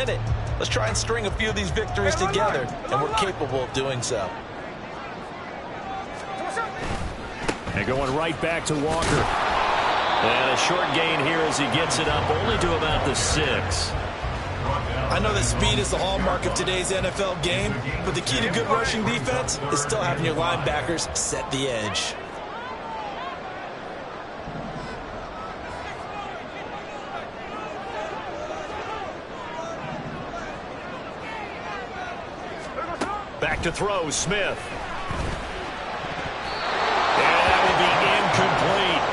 in it. Let's try and string a few of these victories together, and we're capable of doing so. And going right back to Walker. And a short gain here as he gets it up only to about the 6. I know that speed is the hallmark of today's NFL game, but the key to good rushing defense is still having your linebackers set the edge. Back to throw, Smith. And that will be incomplete.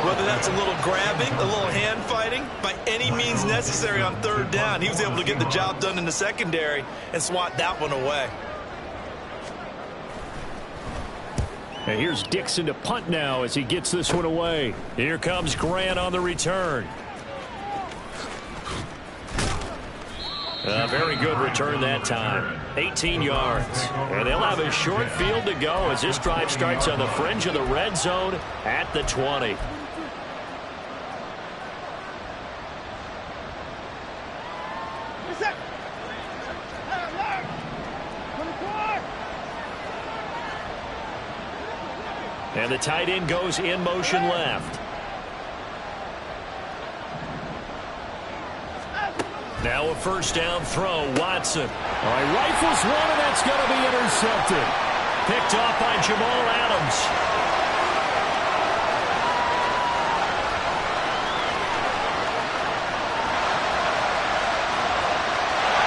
Whether that's a little grabbing, a little hand fighting, by any means necessary on third down, he was able to get the job done in the secondary and swat that one away. And here's Dixon to punt now as he gets this one away. Here comes Grant on the return. A very good return that time. 18 yards. And they'll have a short field to go as this drive starts on the fringe of the red zone at the 20. And the tight end goes in motion left. Now a first down throw, Watson. All right, rifles one, and that's going to be intercepted. Picked off by Jamal Adams.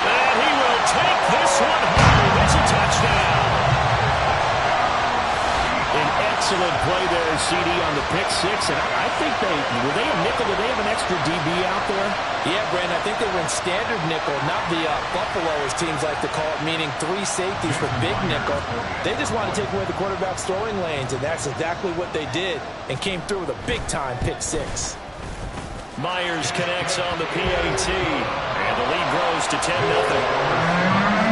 And he will take this one home. It's a touchdown. An excellent play there, CD, on the pick six. And I think were they a nickel? Did they have an extra DB out there? Yeah, Brandon, I think they were in standard nickel, not the Buffalo, as teams like to call it, meaning 3 safeties for big nickel. They just want to take away the quarterback's throwing lanes, and that's exactly what they did and came through with a big-time pick six. Myers connects on the PAT, and the lead grows to 10-0.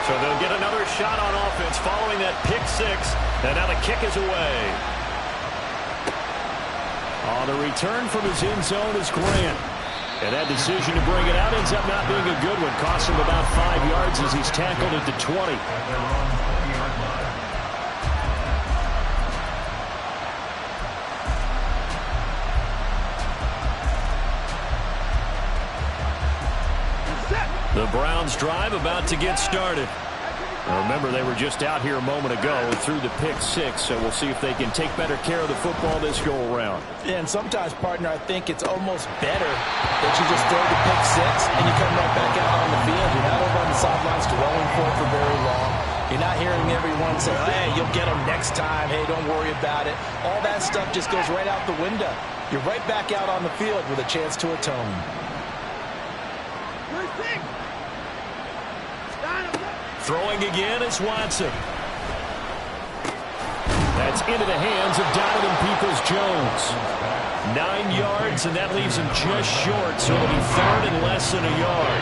So they'll get another shot on offense following that pick six, and now the kick is away. On the return from his end zone is Grant. And that decision to bring it out ends up not being a good one. Costs him about 5 yards as he's tackled at the 20. The Browns drive about to get started. Now remember, they were just out here a moment ago through the pick six, so we'll see if they can take better care of the football this go-around. Yeah, and sometimes, partner, I think it's almost better that you just throw the pick six and you come right back out on the field. You're not over on the sidelines dwelling for it for very long. You're not hearing everyone say, hey, you'll get them next time. Hey, don't worry about it. All that stuff just goes right out the window. You're right back out on the field with a chance to atone. Throwing again is Watson. That's into the hands of Donovan Peoples-Jones. 9 yards, and that leaves him just short, so it'll be third and less than a yard.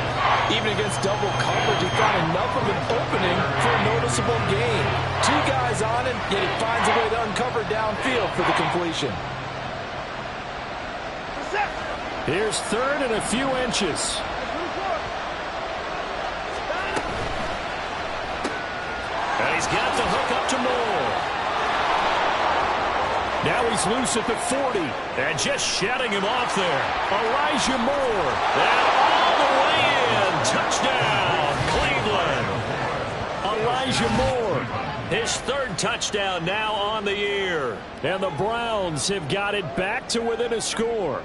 Even against double coverage, he found enough of an opening for a noticeable gain. 2 guys on him, yet he finds a way to uncover downfield for the completion. Here's third and a few inches. And he's got the hook up to Moore. Now he's loose at the 40. And just shutting him off there. Elijah Moore. And all the way in. Touchdown, Cleveland. Elijah Moore. His third touchdown now on the year. And the Browns have got it back to within a score.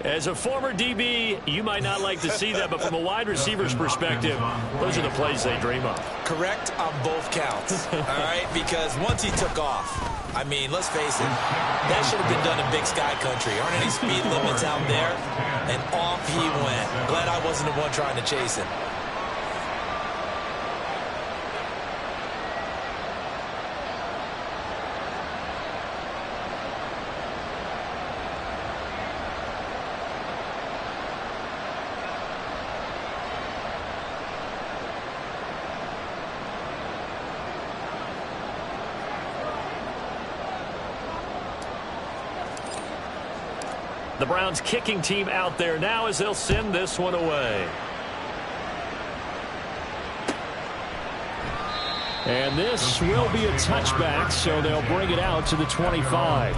As a former DB, you might not like to see that, but from a wide receiver's perspective, those are the plays they dream of. Correct on both counts, all right? Because once he took off, I mean, let's face it, that should have been done in Big Sky Country. Aren't any speed limits out there? And off he went. Glad I wasn't the one trying to chase him. The Browns kicking team out there now as they'll send this one away. And this will be a touchback, so they'll bring it out to the 25.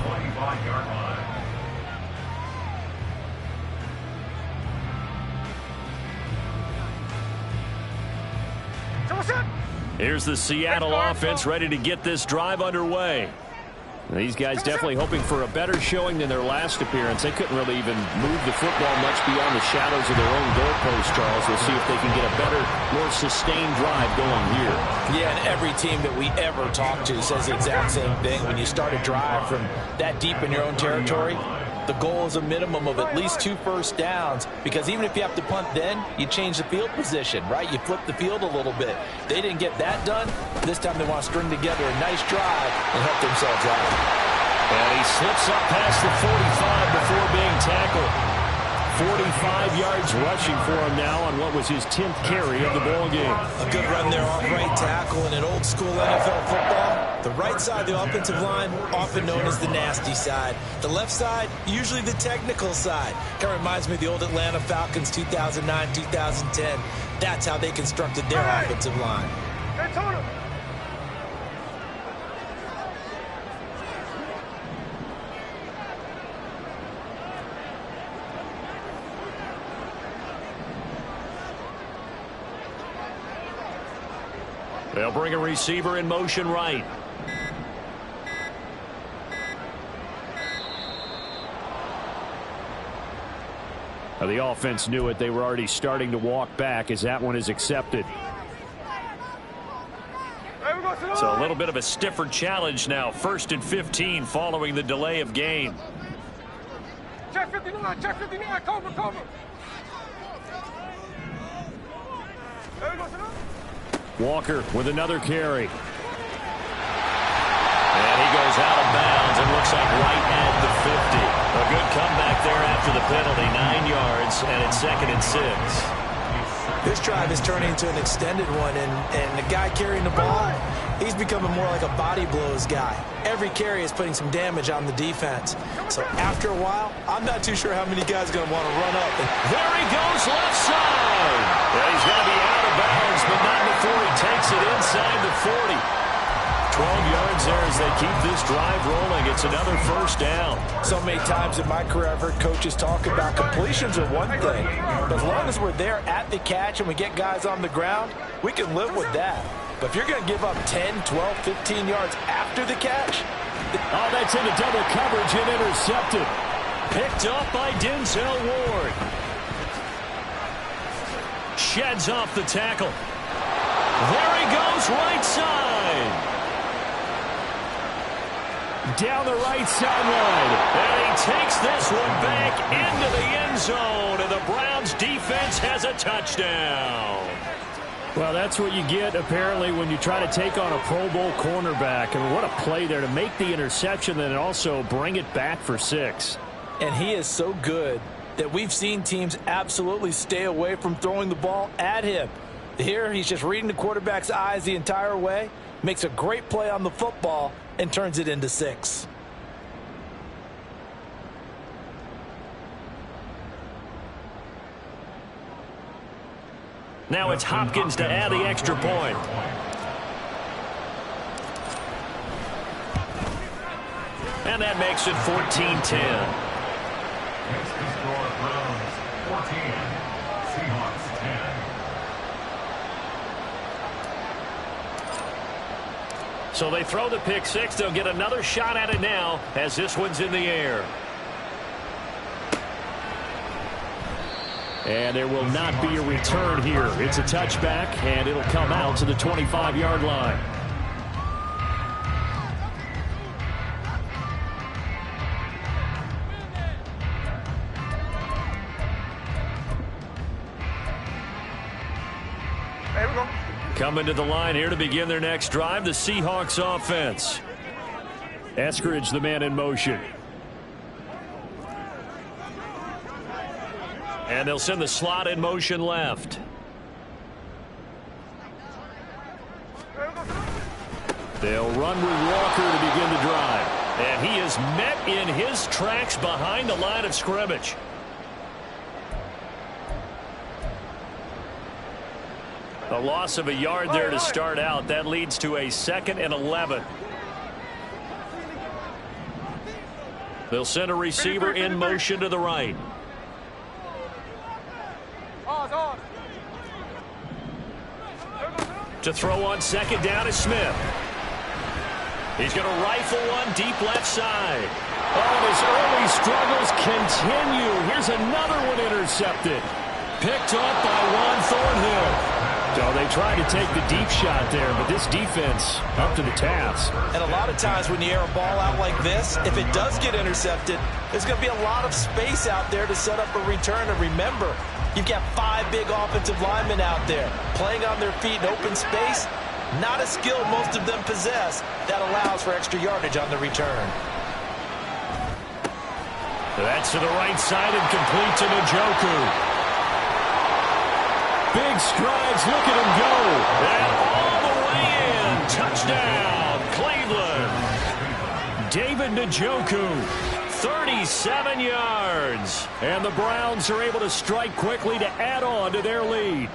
Here's the Seattle offense ready to get this drive underway. These guys definitely hoping for a better showing than their last appearance. They couldn't really even move the football much beyond the shadows of their own goalpost, Charles. We'll see if they can get a better, more sustained drive going here. Yeah, and every team that we ever talk to says the exact same thing. When you start a drive from that deep in your own territory, the goal is a minimum of at least 2 first downs, because even if you have to punt then, you change the field position, right? You flip the field a little bit. They didn't get that done. This time they want to string together a nice drive and help themselves out. And he slips up past the 45 before being tackled. 45 yards rushing for him now on what was his 10th carry of the ball game. A good run there off right tackle. In an old school NFL football, the right side of the offensive line, often known as the nasty side. The left side, usually the technical side. Kind of reminds me of the old Atlanta Falcons 2009, 2010. That's how they constructed their offensive line. They'll bring a receiver in motion right. Now the offense knew it. They were already starting to walk back as that one is accepted. So a little bit of a stiffer challenge now. 1st and 15 following the delay of game. Check 59, check 59, cover. Walker with another carry. And he goes out of bounds and looks like right at the 50. A good comeback there after the penalty. 9 yards, and it's 2nd and 6. This drive is turning into an extended one, and the guy carrying the ball, he's becoming more like a body blows guy. Every carry is putting some damage on the defense. So after a while, I'm not too sure how many guys are going to want to run up. And there he goes, left side. Yeah, he's going to be out of bounds, but not before he takes it inside the 40. 12 yards there as they keep this drive rolling. It's another 1st down. So many times in my career I've heard coaches talk about completions are one thing. But as long as we're there at the catch and we get guys on the ground, we can live with that. But if you're going to give up 10, 12, 15 yards after the catch. Oh, that's into double coverage and intercepted. Picked up by Denzel Ward. Sheds off the tackle. There he goes, right side. Down the right sideline. And he takes this one back into the end zone. And the Browns defense has a touchdown. Well, that's what you get, apparently, when you try to take on a Pro Bowl cornerback. And what a play there to make the interception and also bring it back for 6. And he is so good that we've seen teams absolutely stay away from throwing the ball at him. Here, he's just reading the quarterback's eyes the entire way, makes a great play on the football, and turns it into 6. Now it's Hopkins to add the extra point. And that makes it 14-10. So they throw the pick 6. They'll get another shot at it now as this one's in the air. And there will not be a return here. It's a touchback, and it'll come out to the 25-yard line. There we go. Coming to the line here to begin their next drive, the Seahawks offense. Eskridge, the man in motion. And they'll send the slot in motion left. They'll run with Walker to begin the drive. And he is met in his tracks behind the line of scrimmage. A loss of a yard there to start out. That leads to a 2nd and 11. They'll send a receiver in motion to the right. To throw on 2nd down is Smith. He's going to rifle one deep left side. Oh, and his early struggles continue. Here's another one intercepted. Picked off by Juan Thornhill. So they tried to take the deep shot there, but this defense up to the task. And a lot of times when you air a ball out like this, if it does get intercepted, there's going to be a lot of space out there to set up a return. And remember, you've got 5 big offensive linemen out there playing on their feet in open space. Not a skill most of them possess that allows for extra yardage on the return. That's to the right side and complete to Njoku. Big strides, look at him go. And all the way in. Touchdown, Cleveland. David Njoku, 37 yards. And the Browns are able to strike quickly to add on to their lead.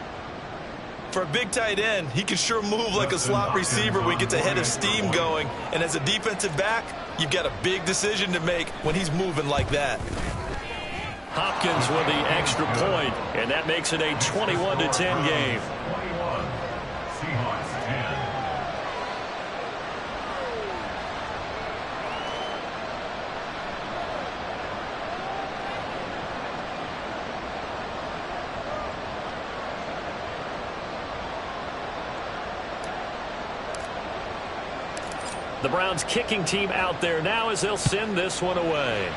For a big tight end, he can sure move like a slot receiver when he gets a head of steam going. And as a defensive back, you've got a big decision to make when he's moving like that. Hopkins with the extra point, and that makes it a 21-10 game. The Browns kicking team out there now as they'll send this one away.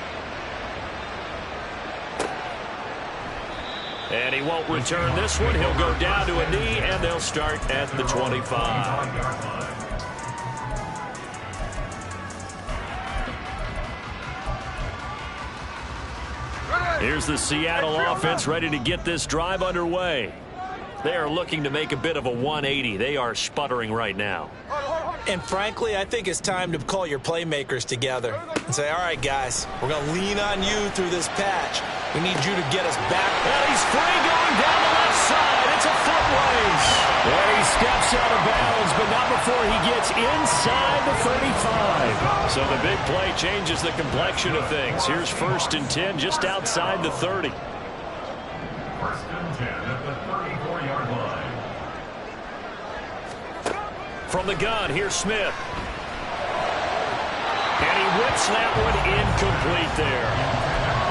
And he won't return this one. He'll go down to a knee, and they'll start at the 25. Here's the Seattle offense ready to get this drive underway. They are looking to make a bit of a 180. They are sputtering right now. And frankly, I think it's time to call your playmakers together and say, all right, guys, we're going to lean on you through this patch. We need you to get us back. And he's free going down the left side. It's a foot race. There he steps out of bounds, but not before he gets inside the 35. So the big play changes the complexion of things. Here's 1st and 10 just outside the 30. 1st and 10 at the 34-yard line. From the gun, here's Smith. And he whips that one incomplete there.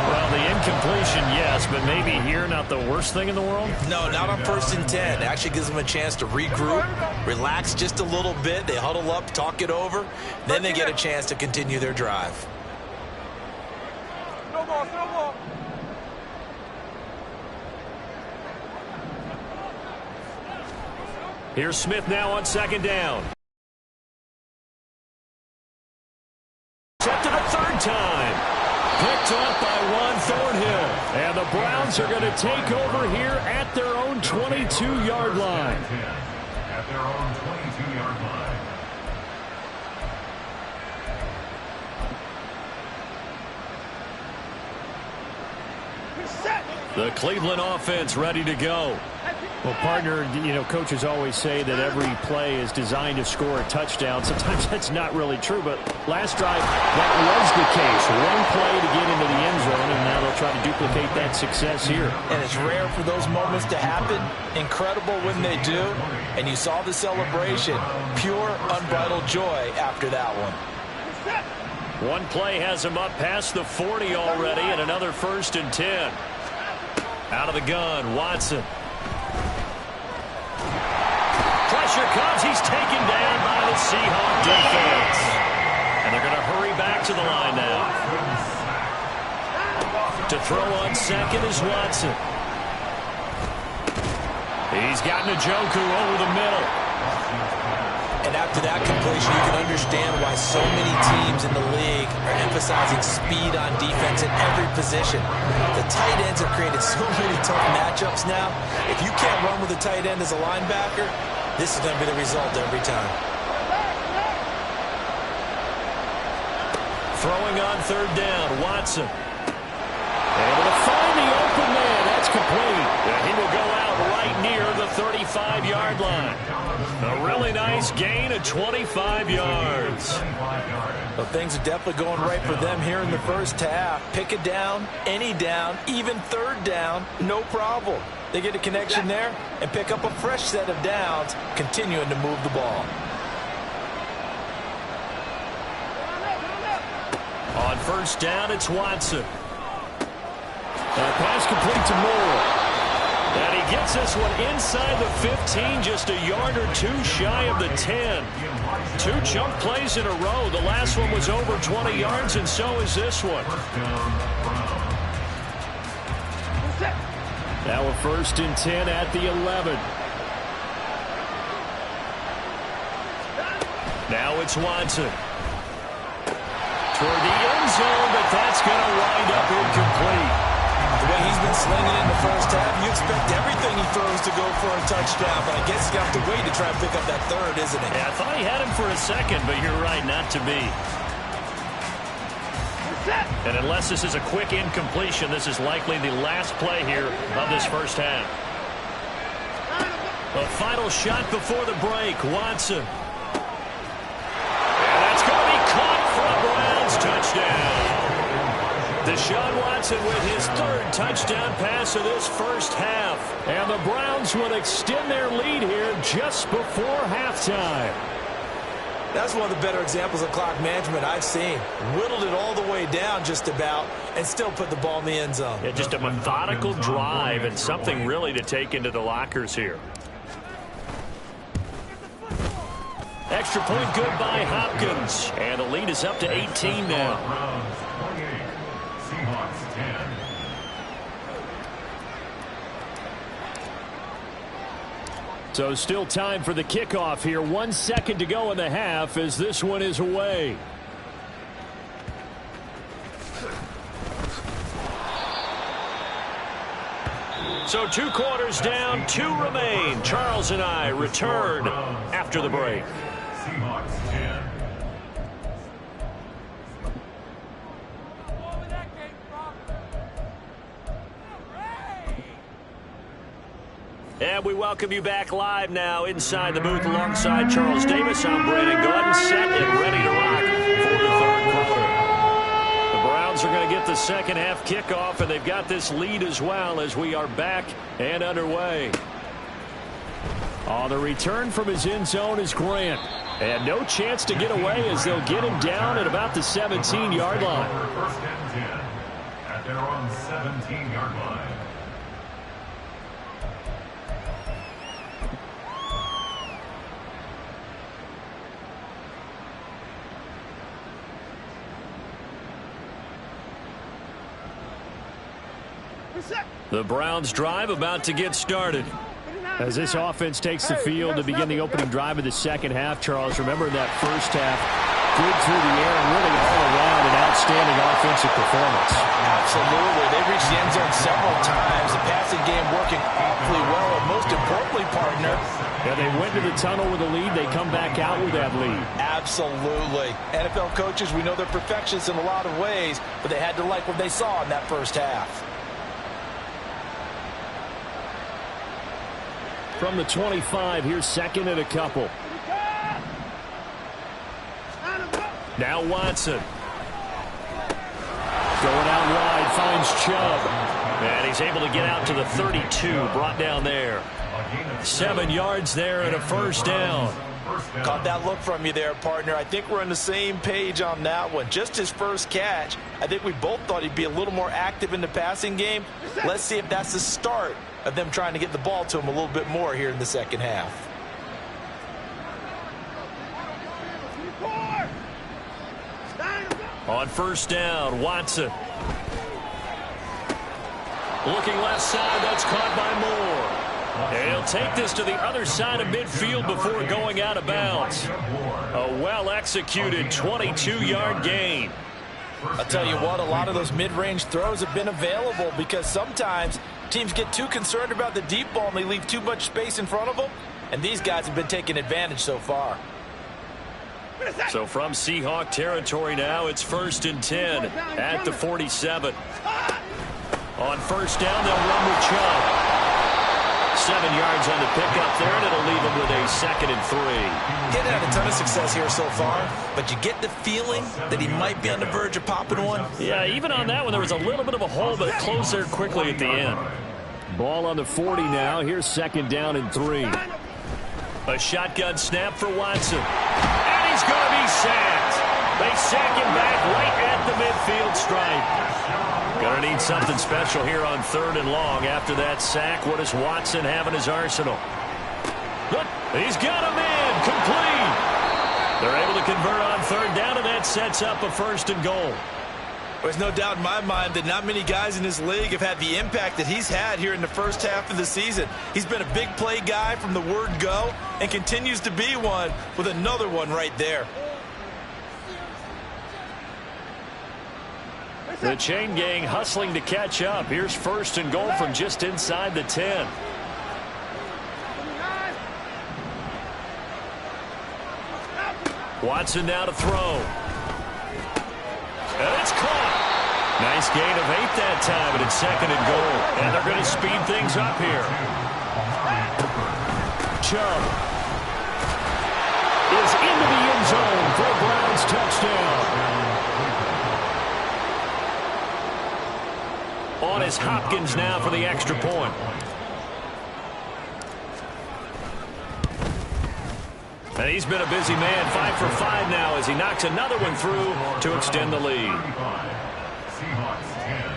Well, the incompletion, yes, but maybe here not the worst thing in the world? No, not on 1st and 10. It actually gives them a chance to regroup, relax just a little bit. They huddle up, talk it over. Then they get a chance to continue their drive. No more, no more. Here's Smith now on 2nd down. Set to the 3rd time. Picked off by Juan Thornhill. And the Browns are going to take over here at their own 22-yard line. At their own 22-yard line. The Cleveland offense ready to go. Well, partner, you know, coaches always say that every play is designed to score a touchdown. Sometimes that's not really true, but last drive, that was the case. One play to get into the end zone, and now they'll try to duplicate that success here. And it's rare for those moments to happen. Incredible when they do. And you saw the celebration. Pure, unbridled joy after that one. One play has him up past the 40 already, and another 1st and 10. Out of the gun, Watson. Pressure comes. He's taken down by the Seahawk defense. And they're going to hurry back to the line now. To throw on 2nd is Watson. He's got Njoku over the middle. And after that completion, you can understand why so many teams in the league are emphasizing speed on defense in every position. The tight ends have created so many tough matchups now. If you can't run with a tight end as a linebacker, this is going to be the result every time. Throwing on third down, Watson. Able to find the open man. That's complete. And he will go out right near the 35-yard line. A really nice gain of 25 yards. Well, things are definitely going right for them here in the first half. Pick it down, any down, even third down, no problem. They get a connection there and pick up a fresh set of downs, continuing to move the ball. On first down, it's Watson. Pass complete to Moore. And he gets this one inside the 15, just a yard or two shy of the 10. Two chunk plays in a row. The last one was over 20 yards, and so is this one. Now a 1st and 10 at the 11. Now it's Watson. Toward the end zone, but that's going to wind up incomplete. The way he's been slinging in the first half, you expect everything he throws to go for a touchdown, but I guess he's got to wait to try and pick up that third, isn't he? Yeah, I thought he had him for a second, but you're right, not to be. And unless this is a quick incompletion, this is likely the last play here of this first half. A final shot before the break, Watson. And that's going to be caught for a Browns touchdown. Deshaun Watson with his 3rd touchdown pass of this first half. And the Browns will extend their lead here just before halftime. That's one of the better examples of clock management I've seen. Whittled it all the way down just about and still put the ball in the end zone. Yeah, just a methodical drive and something really to take into the lockers here. Extra point good by Hopkins. And the lead is up to 18 now. So still time for the kickoff here. 1 second to go in the half as this one is away. So 2 quarters down, 2 remain. Charles and I return after the break. Seahawks 10. And we welcome you back live now inside the booth alongside Charles Davis. I'm Brandon Gordon, set and ready to rock for the 3rd quarter. The Browns are going to get the second half kickoff, and they've got this lead as well as we are back and underway. On the return from his end zone is Grant. And no chance to get away as they'll get him down at about the 17-yard line. 1st and 10 at their own 17-yard line. The Browns drive about to get started. As this offense takes the field to begin the opening drive of the second half, Charles, remember that first half, good through the air and really all around an outstanding offensive performance. Absolutely. They reached the end zone several times. The passing game working awfully well, and most importantly, partner, yeah, they went to the tunnel with a lead. They come back out with that lead. absolutely. NFL coaches, we know they're perfectionists in a lot of ways, but they had to like what they saw in that first half. From the 25, here's 2nd and a couple. Now Watson. Going out wide, finds Chubb. And he's able to get out to the 32, brought down there. 7 yards there and a 1st down. Caught that look from you there, partner. I think we're on the same page on that one. Just his first catch. I think we both thought he'd be a little more active in the passing game. Let's see if that's the start of them trying to get the ball to him a little bit more here in the second half. On 1st down, Watson. Looking left side, that's caught by Moore. And he'll take this to the other side of midfield before going out of bounds. A well-executed 22-yard gain. I'll tell you what, a lot of those mid-range throws have been available because sometimes teams get too concerned about the deep ball and they leave too much space in front of them, and these guys have been taking advantage so far. So from Seahawk territory now, it's 1st and 10 at the 47. On first down, they'll run with Chubb. 7 yards on the pickup there, and it'll leave him with a 2nd and 3. He hasn't had a ton of success here so far, but you get the feeling that he might be on the verge of popping one. Yeah, even on that one, there was a little bit of a hole, but it closed there quickly at the end. Ball on the 40 now. Here's 2nd down and 3. A shotgun snap for Watson. And he's going to be sacked. They sack him back right at the midfield stripe. Going to need something special here on 3rd and long. After that sack, what does Watson have in his arsenal? Look, he's got him in. Complete. They're able to convert on 3rd down, and that sets up a 1st and goal. There's no doubt in my mind that not many guys in this league have had the impact that he's had here in the first half of the season. He's been a big play guy from the word go and continues to be one with another one right there. The chain gang hustling to catch up. Here's 1st and goal from just inside the 10. Watson now to throw. And it's caught. Nice gain of 8 that time, and it's 2nd and goal. And they're going to speed things up here. Chubb is into the end zone for a Browns touchdown. On is Hopkins now for the extra point. And he's been a busy man, 5 for 5 now as he knocks another one through to extend the lead. Seahawks 10.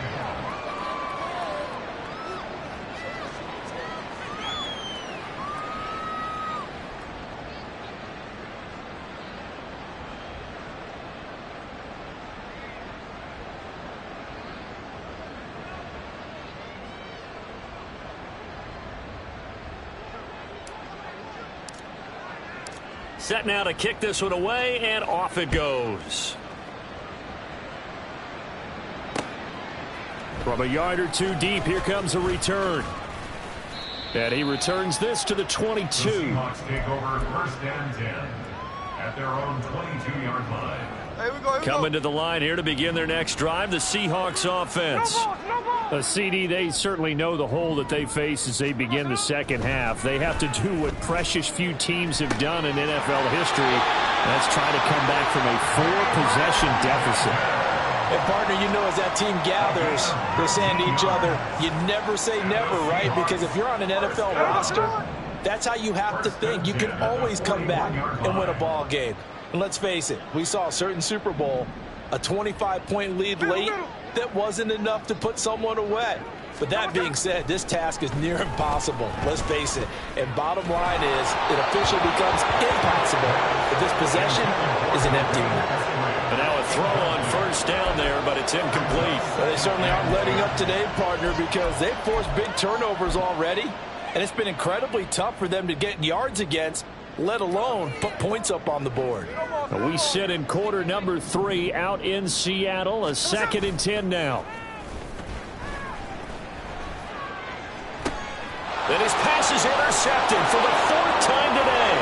Set now to kick this one away, and off it goes. From a yard or two deep, here comes a return. And he returns this to the 22. The Seahawks take over 1st and 10 at their own 22-yard line. Coming to the line here to begin their next drive, the Seahawks offense. A CD, they certainly know the hole that they face as they begin the second half. They have to do what precious few teams have done in NFL history. That's try to come back from a 4-possession deficit. And, partner, you know as that team gathers, they're saying to each other, you never say never, right? Because if you're on an NFL roster, that's how you have to think. You can always come back and win a ball game. And let's face it, we saw a certain Super Bowl, a 25-point lead late, that wasn't enough to put someone away. But that being said, this task is near impossible. Let's face it. And bottom line is, it officially becomes impossible if this possession is an empty one. And now a throw on 1st down there, but it's incomplete. Well, they certainly aren't letting up today, partner, because they've forced big turnovers already. And it's been incredibly tough for them to get yards against, let alone put points up on the board. We sit in quarter number 3 out in Seattle. A 2nd and 10 now. And his pass is intercepted for the 4th time today.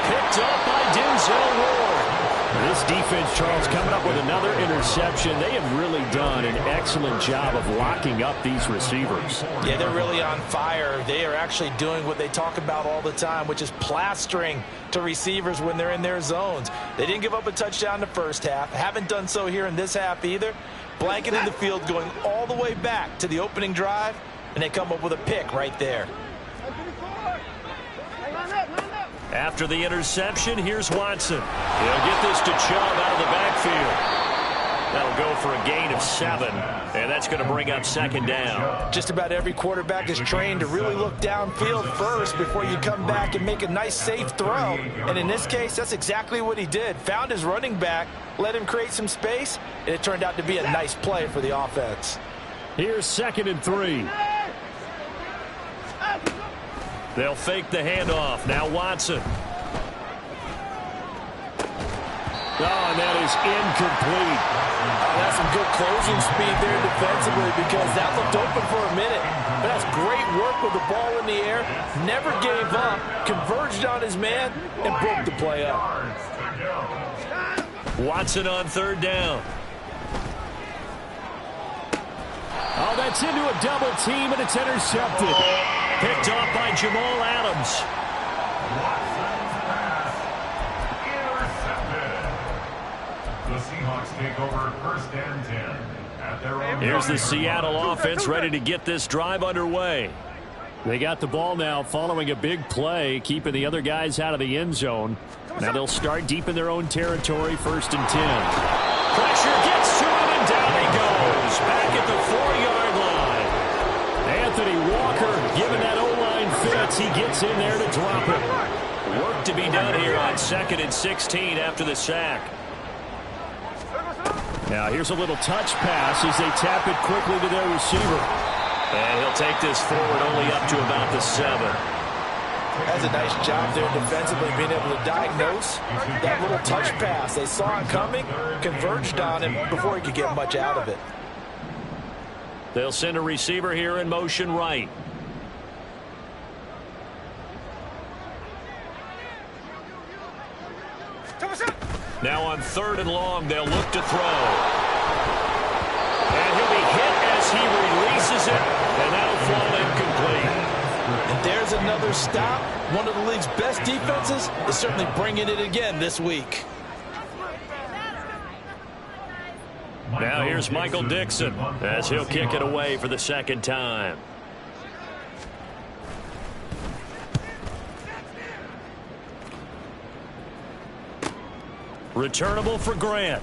Picked up by Denzel Ward. This defense, Charles, coming up with another interception. They have really done an excellent job of locking up these receivers. Yeah, they're really on fire. They are actually doing what they talk about all the time, which is plastering to receivers when they're in their zones. They didn't give up a touchdown in the first half. Haven't done so here in this half either. Blanketing the field, going all the way back to the opening drive, and they come up with a pick right there. After the interception, here's Watson. He'll get this to Chubb out of the backfield. That'll go for a gain of 7, and that's going to bring up 2nd down. Just about every quarterback is trained to really look downfield first before you come back and make a nice, safe throw. And in this case, that's exactly what he did. Found his running back, let him create some space, and it turned out to be a nice play for the offense. Here's 2nd and 3. They'll fake the handoff. Now Watson. Oh, and that is incomplete. That's some good closing speed there defensively because that looked open for a minute. But that's great work with the ball in the air. Never gave up, converged on his man, and broke the play up. Watson on third down. Oh, that's into a double team, and it's intercepted. Picked off by Jamal Adams. Watson's pass intercepted. The Seahawks take over first and 10 at their own. Here's the Seattle offense ready to get this drive underway. They got the ball now following a big play, keeping the other guys out of the end zone. Now they'll start deep in their own territory, first and 10. Pressure gets to him, and down he goes. Back at the 4-yard line. Anthony Walker giving that O-line fits. He gets in there to drop it. Work to be done here on 2nd and 16 after the sack. Now here's a little touch pass as they tap it quickly to their receiver. And he'll take this forward only up to about the 7. Has a nice job there defensively, being able to diagnose that little touch pass. They saw it coming, converged on him before he could get much out of it. They'll send a receiver here in motion right. Now on 3rd and long, they'll look to throw. And he'll be hit as he releases it, and that'll fall incomplete. And there's another stop. One of the league's best defenses is certainly bringing it again this week. Now here's Michael Dixon as he'll kick it away for the 2nd time. Returnable for Grant.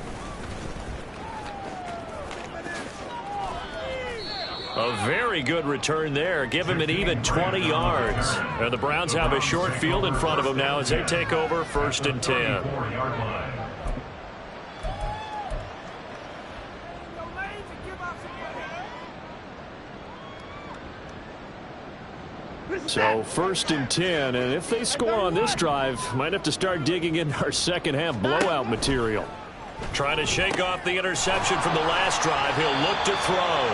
A very good return there. Give him an even 20 yards. And the Browns have a short field in front of them now as they take over 1st and 10. So 1st and 10, and if they score on this drive, might have to start digging in our second half blowout material. Trying to shake off the interception from the last drive. He'll look to throw.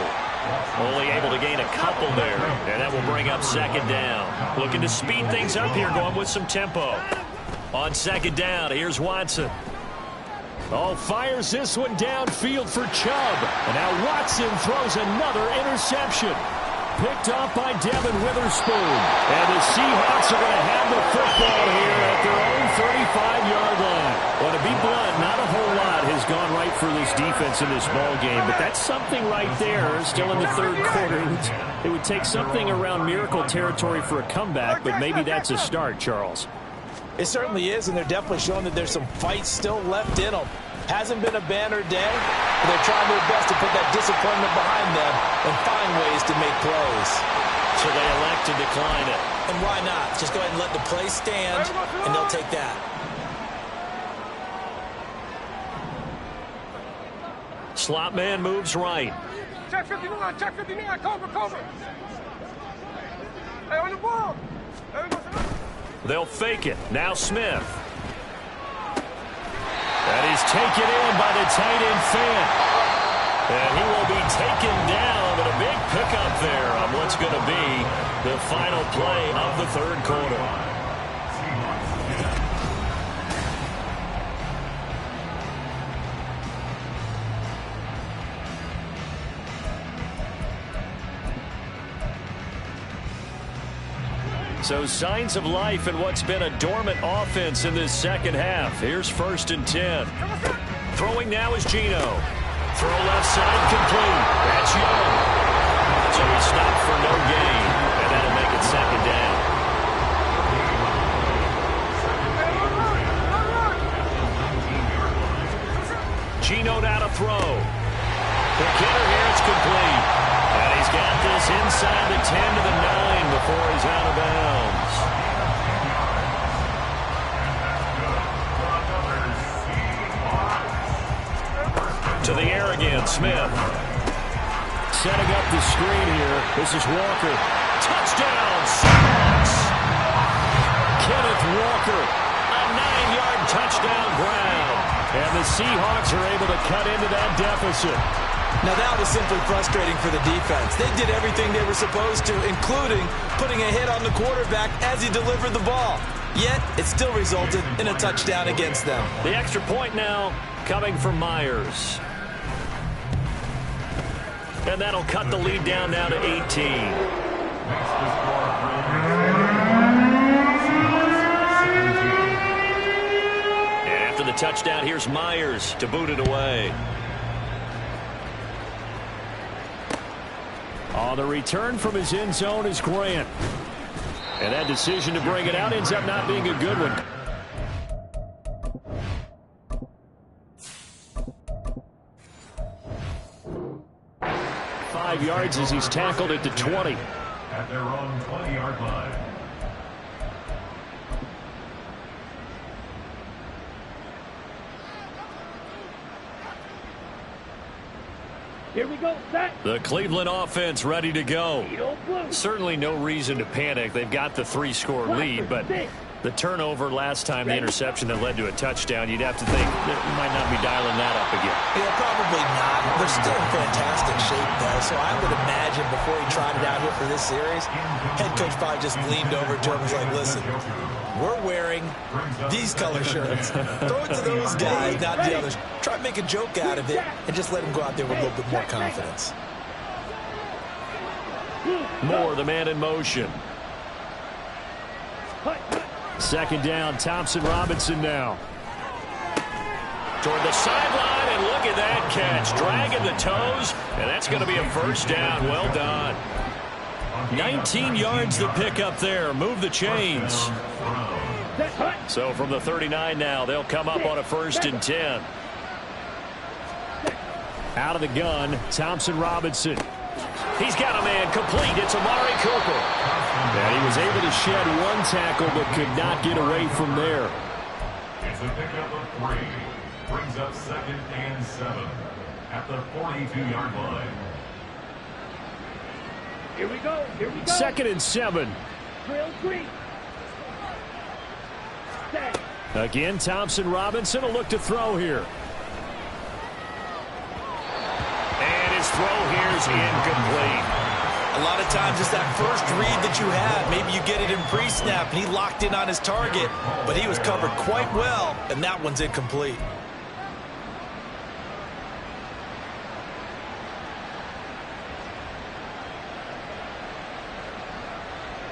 Only able to gain a couple there, and that will bring up 2nd down. Looking to speed things up here, going with some tempo. On 2nd down, here's Watson. Oh, fires this one downfield for Chubb. And now Watson throws another interception. Picked off by Devin Witherspoon. And the Seahawks are going to have the football here at their own 35-yard line. Well, to be blunt, not a whole lot has gone right for this defense in this ball game, but that's something right there. Still in the 3rd quarter. It would take something around miracle territory for a comeback, but maybe that's a start, Charles. It certainly is, and they're definitely showing that there's some fight still left in them. Hasn't been a banner day, but they're trying their best to put that disappointment behind them and find ways to make plays. So they elect to decline it. And why not? Just go ahead and let the play stand, and they'll take that. Slot man moves right. Check 59, check 59, cover. Hey, on the ball. They'll fake it. Now Smith. And he's taken in by the tight end Fant. And he will be taken down, but a big pickup there on what's going to be the final play of the 3rd quarter. So signs of life in what's been a dormant offense in this 2nd half. Here's 1st and 10. Throwing now is Geno. Throw left side complete. That's Young. So he stopped for no gain, and that'll make it 2nd down. Geno now to throw. The kicker here, it's complete. And he's got this inside the 10 to the 9 before he's out of bounds. To the air again, Smith. Setting up the screen here. This is Walker. Touchdown, Seahawks! Kenneth Walker. A 9-yard touchdown ground. And the Seahawks are able to cut into that deficit. Now that was simply frustrating for the defense. They did everything they were supposed to, including putting a hit on the quarterback as he delivered the ball. Yet, it still resulted in a touchdown against them. The extra point now coming from Myers. And that'll cut the lead down now to 18. Next to score And after the touchdown, here's Myers to boot it away. On the return from his end zone is Grant. And that decision to bring it out ends up not being a good one. 5 yards as he's tackled at the 20. at their own 20-yard line. Here we go, set. The Cleveland offense ready to go. Certainly no reason to panic. They've got the 3-score lead, but the turnover last time, the interception that led to a touchdown, you'd have to think that you might not be dialing that up again. Yeah, probably not. They're still in fantastic shape, though, so I would imagine before he tried it out here for this series, head coach probably just leaned over to him and was like, listen, we're wearing these color shirts. Throw it to those guys, not the others. Try to make a joke out of it and just let him go out there with a little bit more confidence. Moore, the man in motion. Second down, Thompson Robinson now. Toward the sideline, and look at that catch. Dragging the toes, and that's going to be a first down. Well done. 19 yards to pick up there. Move the chains. So from the 39 now, they'll come up on a 1st and 10. Out of the gun, Thompson Robinson. He's got a man complete. It's Amari Cooper. And he was able to shed one tackle but could not get away from there. It's a pickup of 3. Brings up 2nd and 7 at the 42-yard line. Here we go. Here we go. 2nd and 7. Drill 3. Set. Again, Thompson Robinson will look to throw here. And his throw here is incomplete. A lot of times it's that first read that you have. Maybe you get it in pre-snap, and he locked in on his target, but he was covered quite well, and that one's incomplete.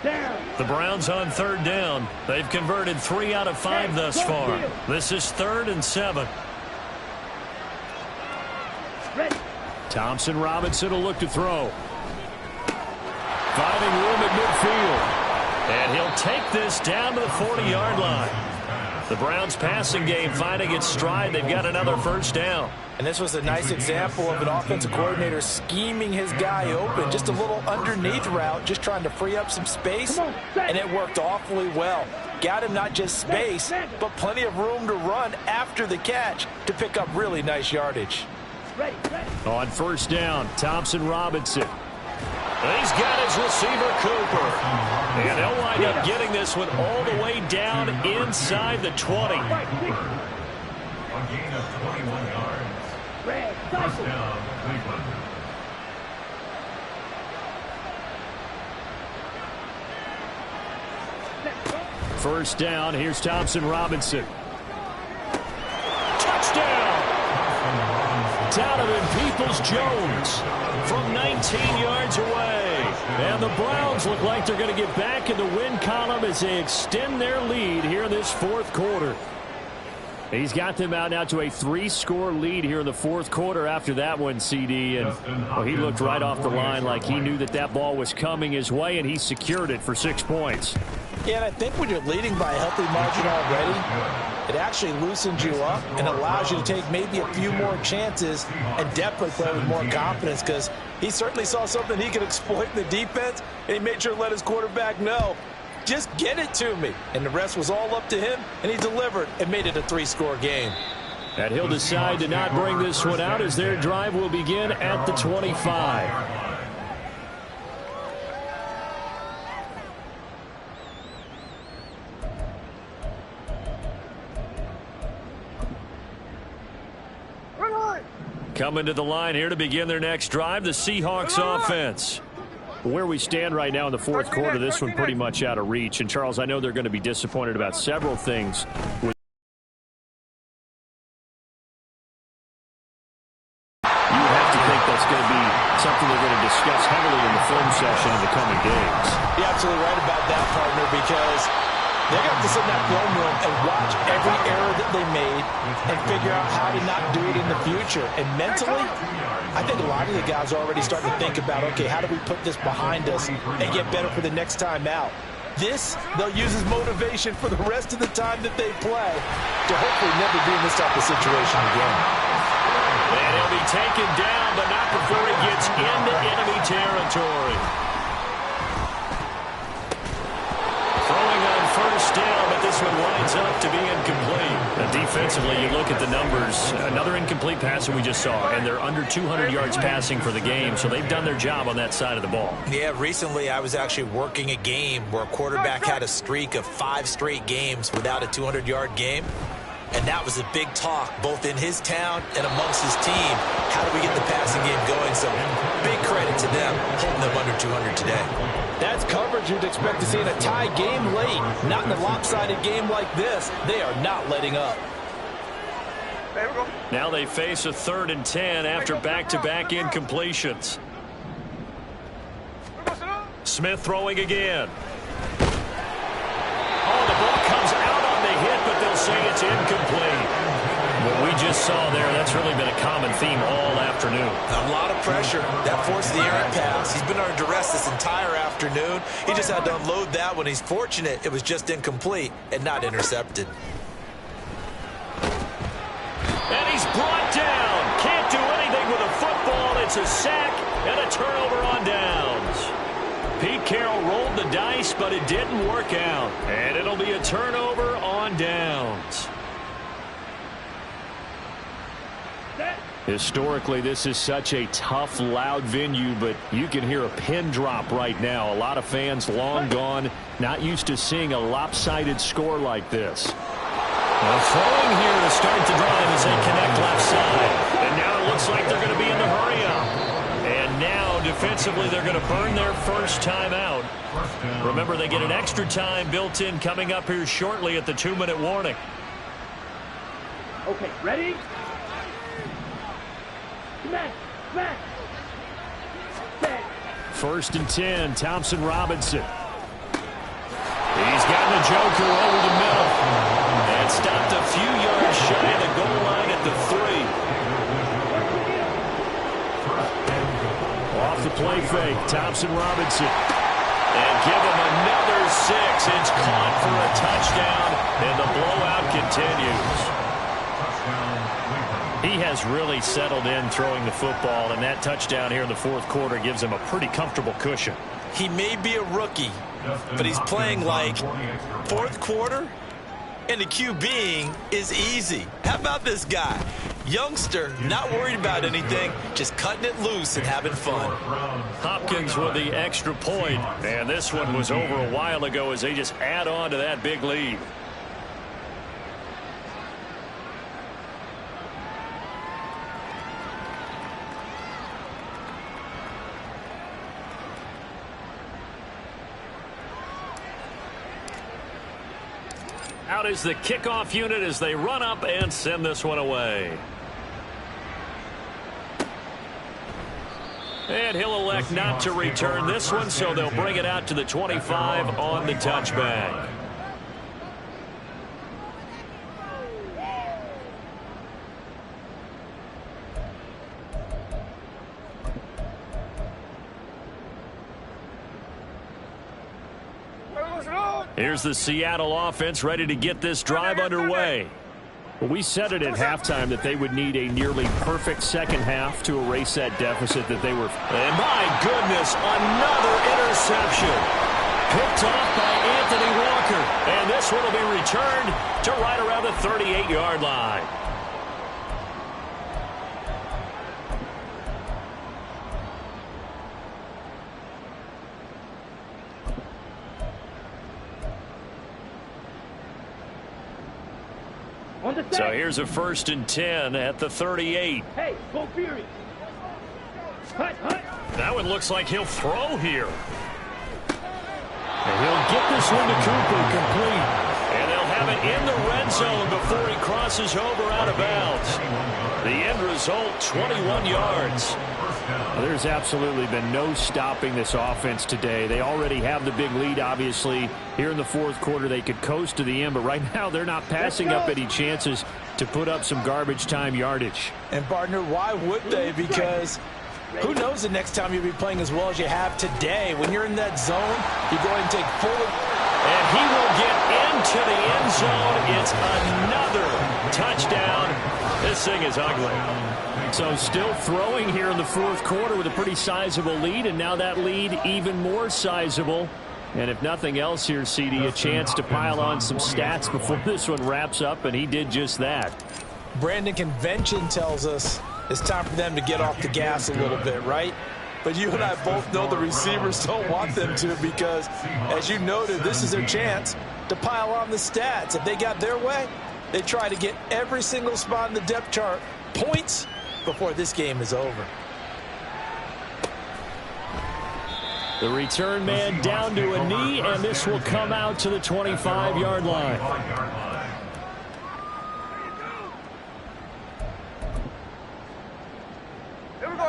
Down. The Browns on 3rd down. They've converted 3 out of 5 thus far. This is 3rd and 7. Ready. Thompson Robinson will look to throw. Finding room at midfield. And he'll take this down to the 40-yard line. The Browns passing game finding its stride. They've got another 1st down. And this was a nice example of an offensive coordinator scheming his guy open. Just a little underneath route, just trying to free up some space, and it worked awfully well. Got him not just space, but plenty of room to run after the catch to pick up really nice yardage. Ready. Ready. On 1st down, Thompson Robinson. He's got his receiver, Cooper. And they'll wind up getting this one all the way down inside the 20. A gain of 21 yards. Red. First Cycle. down, Cleveland. First down, here's Thompson Robinson. Touchdown! Donovan Peoples-Jones from 19 yards away. And the Browns look like they're going to get back in the win column as they extend their lead here in this 4th quarter. He's got them out now to a 3-score lead here in the 4th quarter after that one, CD. And well, he looked right off the line like he knew that that ball was coming his way, and he secured it for 6 points. Yeah, and I think when you're leading by a healthy margin already, it actually loosens you up and allows you to take maybe a few more chances and definitely play with more confidence, because he certainly saw something he could exploit in the defense, and he made sure to let his quarterback know, just get it to me. And the rest was all up to him, and he delivered and made it a 3-score game. And he'll decide to not bring this one out as their drive will begin at the 25. Coming to the line here to begin their next drive, the Seahawks offense. Where we stand right now in the 4th quarter, this one pretty much out of reach. And, Charles, I know they're going to be disappointed about several things with discuss heavily in the film session in the coming days. You're absolutely right about that, partner, because they're going to have to sit in that film room and watch every error that they made and figure out how to not do it in the future. And mentally, I think a lot of the guys are already starting to think about, okay, how do we put this behind us and get better for the next time out? This, they'll use as motivation for the rest of the time that they play to hopefully never be in this type of situation again. And he'll be taken down, but not before he gets into enemy territory. Throwing on first down, but this one winds up to be incomplete. Now, defensively, you look at the numbers. Another incomplete pass that we just saw, and they're under 200 yards passing for the game, so they've done their job on that side of the ball. Yeah, recently I was actually working a game where a quarterback had a streak of 5 straight games without a 200-yard game. And that was a big talk, both in his town and amongst his team. How do we get the passing game going? So big credit to them, holding them under 200 today. That's coverage you'd expect to see in a tie game late. Not in a lopsided game like this. They are not letting up. Now they face a 3rd and 10 after back-to-back incompletions. Smith throwing again. Oh, the ball comes out on the hit, but they'll say it's incomplete. What we just saw there, that's really been a common theme all afternoon. A lot of pressure. That forced the errant pass. He's been under duress this entire afternoon. He just had to unload that one. He's fortunate it was just incomplete and not intercepted. And he's brought down. Can't do anything with a football. It's a sack and a turnover on downs. Pete Carroll rolled the dice, but it didn't work out. And it'll be a turnover on downs. Historically, this is such a tough, loud venue, but you can hear a pin drop right now. A lot of fans long gone, not used to seeing a lopsided score like this. Well, throwing here to start the drive as they connect left side. And now it looks like they're going to be in the hurry-up. And now, defensively, they're going to burn their first time out. Remember, they get an extra time built in coming up here shortly at the 2-minute warning. Okay, ready? Smash! Smash! Set! 1st and 10, Thompson Robinson. He's gotten the joker over the middle. And stopped a few yards shy of the goal line at the 3. Off the play fake, Thompson Robinson. And give him another 6. It's caught for a touchdown, and the blowout continues. He has really settled in throwing the football, and that touchdown here in the 4th quarter gives him a pretty comfortable cushion. He may be a rookie, but he's playing like 4th quarter, and the QBing is easy. How about this guy? Youngster, not worried about anything, just cutting it loose and having fun. Hopkins with the extra point, and this one was over a while ago as they just add on to that big lead. Out is the kickoff unit as they run up and send this one away. And he'll elect not to return this one, so they'll bring it out to the 25 on the touchback. Here's the Seattle offense ready to get this drive underway. Well, we said it at halftime that they would need a nearly perfect second half to erase that deficit that they were. And my goodness, another interception. Picked off by Anthony Walker. And this one will be returned to right around the 38-yard line. So here's a 1st and 10 at the 38. Hey, go Fury! Hut, hut! That one looks like he'll throw here. And he'll get this one to Cooper complete. And they'll have it in the red zone before he crosses over out of bounds. The end result, 21 yards. 10. There's absolutely been no stopping this offense today. They already have the big lead, obviously. Here in the fourth quarter, they could coast to the end, but right now they're not passing up any chances to put up some garbage time yardage. And, partner, why would they? Because who knows the next time you'll be playing as well as you have today. When you're in that zone, you go ahead and take full. And he will get into the end zone. It's another touchdown. This thing is ugly. So still throwing here in the fourth quarter with a pretty sizable lead, and now that lead even more sizable. And if nothing else here, CD, a chance to pile on some stats before this one wraps up, and he did just that. Brandon, convention tells us it's time for them to get off the gas a little bit, right? But you and I both know the receivers don't want them to, because, as you noted, this is their chance to pile on the stats. If they got their way, they try to get every single spot in the depth chart points before this game is over. The return man down to a knee, and this will come out to the 25-yard line.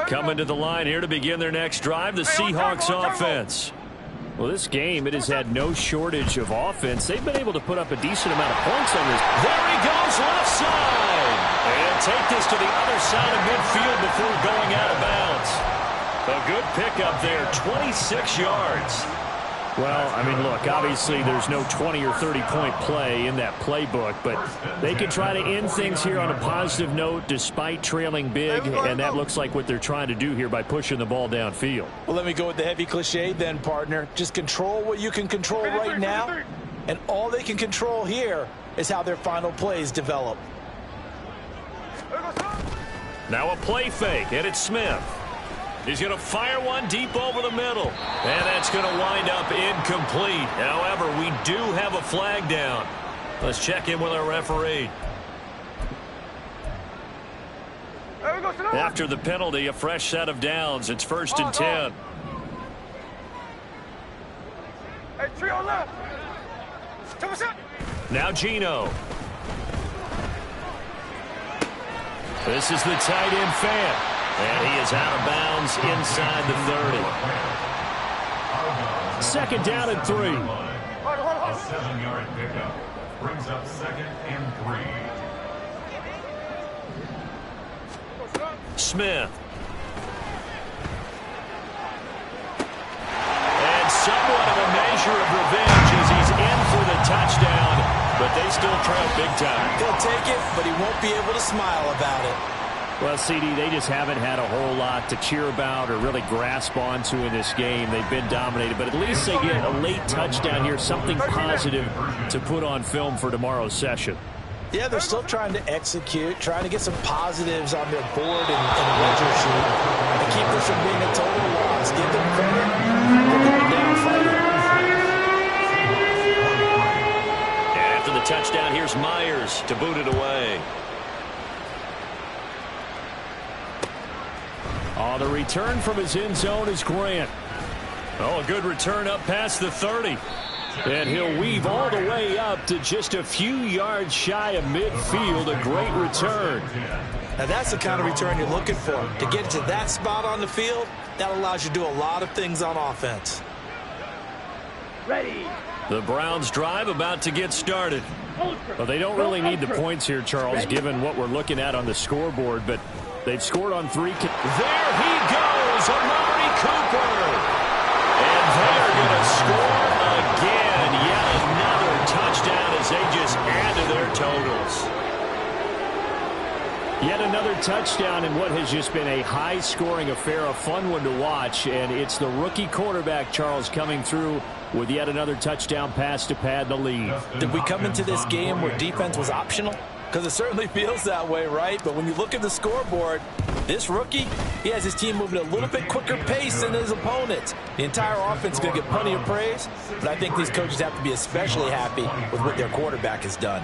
Coming to the line here to begin their next drive, the Seahawks offense. Well, this game, it has had no shortage of offense. They've been able to put up a decent amount of points on this. There he goes, left side. And take this to the other side of midfield before going out of bounds. A good pickup there, 26 yards. Well, I mean, look, obviously there's no 20 or 30-point play in that playbook, but they can try to end things here on a positive note despite trailing big, and that looks like what they're trying to do here by pushing the ball downfield. Well, let me go with the heavy cliche then, partner. Just control what you can control right now, and all they can control here is how their final plays develop. Now a play fake, and it's Smith. He's going to fire one deep over the middle. And that's going to wind up incomplete. However, we do have a flag down. Let's check in with our referee. After the penalty, a fresh set of downs. It's 1st and 10. Now Gino. This is the tight end fan. And he is out of bounds inside the 30. Second down and 3. A 7-yard pickup brings up 2nd and 3. Smith. And somewhat of a measure of revenge as he's in for the touchdown, but they still trail big time. He'll take it, but he won't be able to smile about it. Well, CD, they just haven't had a whole lot to cheer about or really grasp onto in this game. They've been dominated, but at least they get a late touchdown here, something positive to put on film for tomorrow's session. Yeah, they're still trying to execute, trying to get some positives on their board and ledger sheet, and keep this from being a total loss. Give them credit. They're going down fighting. And after the touchdown, here's Myers to boot it away. Oh, the return from his end zone is Grant. Oh, a good return up past the 30. And he'll weave all the way up to just a few yards shy of midfield. A great return. Now, that's the kind of return you're looking for. To get to that spot on the field, that allows you to do a lot of things on offense. Ready. The Browns drive about to get started. Well, they don't really need the points here, Charles, given what we're looking at on the scoreboard, but they've scored on 3. There he goes, Amari Cooper. And they're going to score again. Yet another touchdown as they just add to their totals. Yet another touchdown in what has just been a high-scoring affair, a fun one to watch, and it's the rookie quarterback, Charles, coming through with yet another touchdown pass to pad the lead. Did we come into this game where defense was optional? Because it certainly feels that way, right? But when you look at the scoreboard, this rookie, he has his team moving at a little bit quicker pace than his opponents. The entire offense is going to get plenty of praise, but I think these coaches have to be especially happy with what their quarterback has done.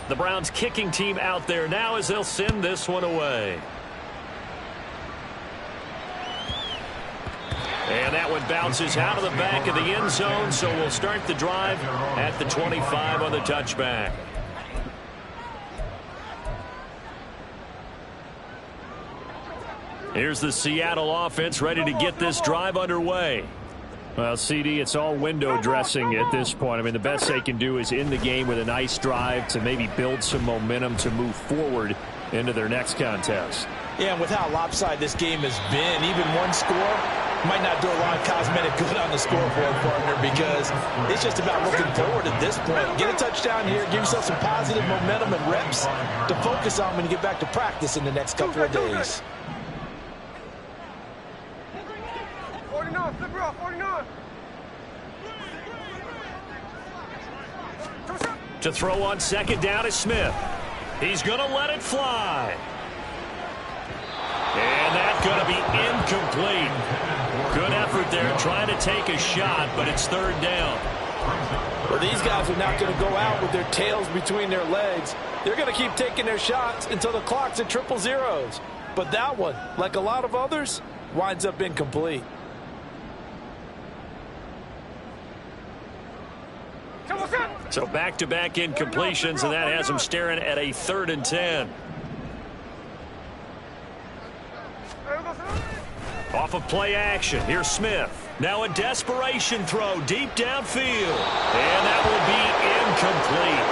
The Browns kicking team out there now as they'll send this one away. And that one bounces out of the back of the end zone, so we'll start the drive at the 25 on the touchback. Here's the Seattle offense ready to get this drive underway. Well, CD, it's all window dressing at this point. I mean, the best they can do is in the game with a nice drive to maybe build some momentum to move forward into their next contest. Yeah, and with how lopsided this game has been, even one score might not do a lot of cosmetic good on the scoreboard, partner, because it's just about looking forward at this point. Get a touchdown here, give yourself some positive momentum and reps to focus on when you get back to practice in the next couple of days. 49, flip her off, 49. To throw on second down is Smith. He's going to let it fly. And that's going to be incomplete. Good effort there trying to take a shot, but it's third down. Well, these guys are not going to go out with their tails between their legs. They're going to keep taking their shots until the clock's at 000. But that one, like a lot of others, winds up incomplete. So back-to-back incompletions, and that has them staring at a 3rd and 10. Off of play action, here's Smith. Now a desperation throw deep downfield. And that will be incomplete.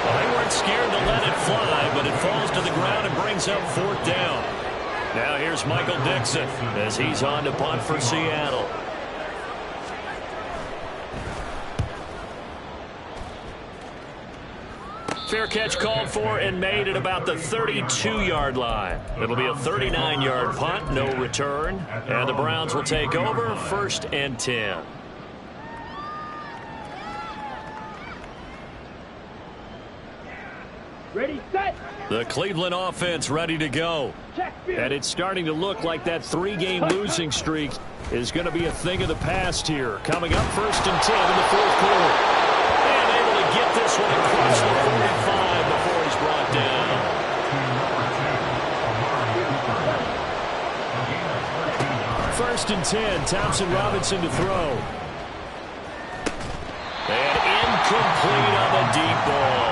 Well, they weren't scared to let it fly, but it falls to the ground and brings up 4th down. Now here's Michael Dixon as he's on to punt for Seattle. Fair catch called for and made at about the 32-yard line. It'll be a 39-yard punt, no return. And the Browns will take over 1st and 10. Ready, set. The Cleveland offense ready to go. And it's starting to look like that 3-game losing streak is going to be a thing of the past here. Coming up 1st and 10 in the 4th quarter. Get this one across the 45 before he's brought down. First and 10, Thompson Robinson to throw. And incomplete on the deep ball.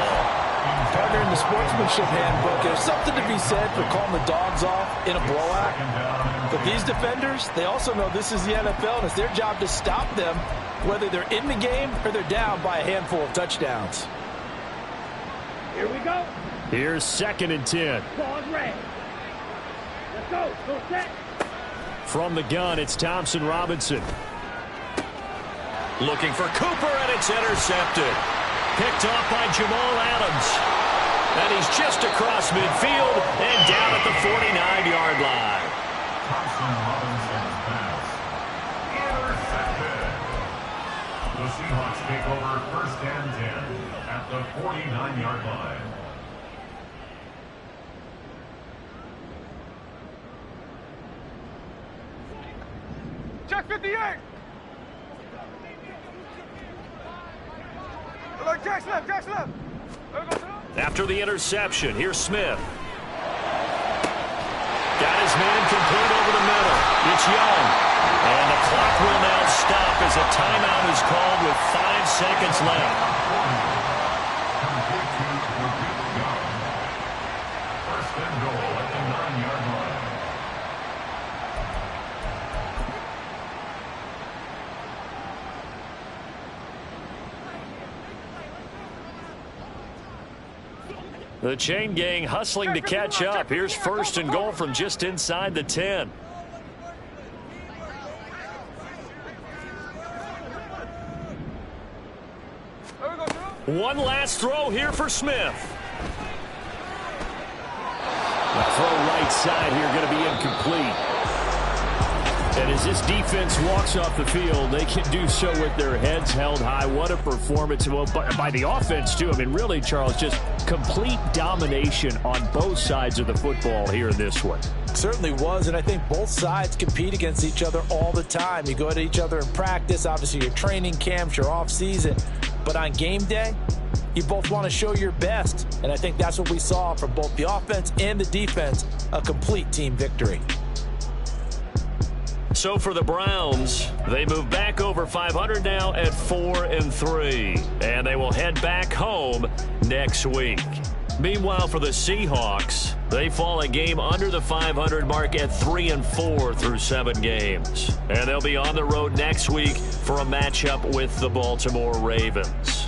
Partner, in the sportsmanship handbook, there's something to be said for calling the dogs off in a blowout. But these defenders, they also know this is the NFL, and it's their job to stop them, whether they're in the game or they're down by a handful of touchdowns. Here we go. Here's 2nd and 10. Ball's red. Let's go. Go set. From the gun, it's Thompson Robinson. Looking for Cooper, and it's intercepted. Picked off by Jamal Adams. And he's just across midfield and down at the 49-yard line. Thompson Robinson's pass. Intercepted. The Seahawks take over 1st and 10 at the 49-yard line. Check 58. Look, Jack's left, Jack's left. After the interception, here's Smith. Got his man complete over the middle. It's Young. And the clock will now stop as a timeout is called with 5 seconds left. First and goal at the 9-yard line. The chain gang hustling to catch up. Here's 1st and goal from just inside the 10. One last throw here for Smith. The throw right side here going to be incomplete. And as this defense walks off the field, they can do so with their heads held high. What a performance. Well, by the offense, too. I mean, really, Charles, just complete domination on both sides of the football here in this one. Certainly was, and I think both sides compete against each other all the time. You go at each other in practice, obviously your training camps, your off-season. But on game day, you both want to show your best. And I think that's what we saw from both the offense and the defense, a complete team victory. So for the Browns, they move back over 500 now at 4-3, and they will head back home next week. Meanwhile, for the Seahawks, They fall a game under the 500 mark at 3-4 through 7 games. And they'll be on the road next week for a matchup with the Baltimore Ravens.